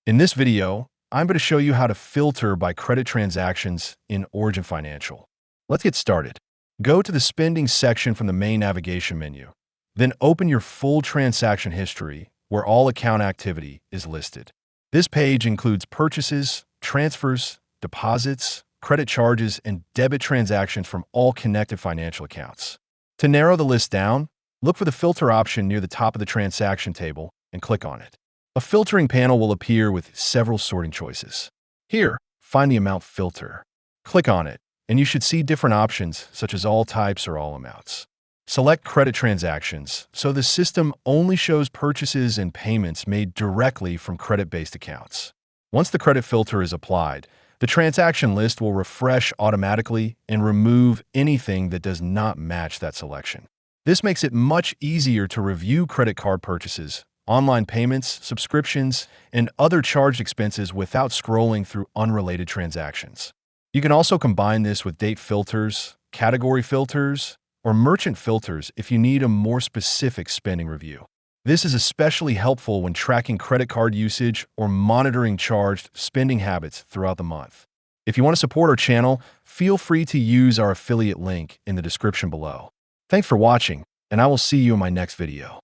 In this video, I'm going to show you how to filter by credit transactions in Origin Financial. Let's get started. Go to the spending section from the main navigation menu. Then open your full transaction history where all account activity is listed. This page includes purchases, transfers, deposits, credit charges, and debit transactions from all connected financial accounts. To narrow the list down, look for the filter option near the top of the transaction table and click on it. A filtering panel will appear with several sorting choices. Here, find the amount filter. Click on it, and you should see different options such as all types or all amounts. Select credit transactions, so the system only shows purchases and payments made directly from credit-based accounts. Once the credit filter is applied, the transaction list will refresh automatically and remove anything that does not match that selection. This makes it much easier to review credit card purchases, online payments, subscriptions, and other charged expenses without scrolling through unrelated transactions. You can also combine this with date filters, category filters, or merchant filters if you need a more specific spending review. This is especially helpful when tracking credit card usage or monitoring charged spending habits throughout the month. If you want to support our channel, feel free to use our affiliate link in the description below. Thanks for watching, and I will see you in my next video.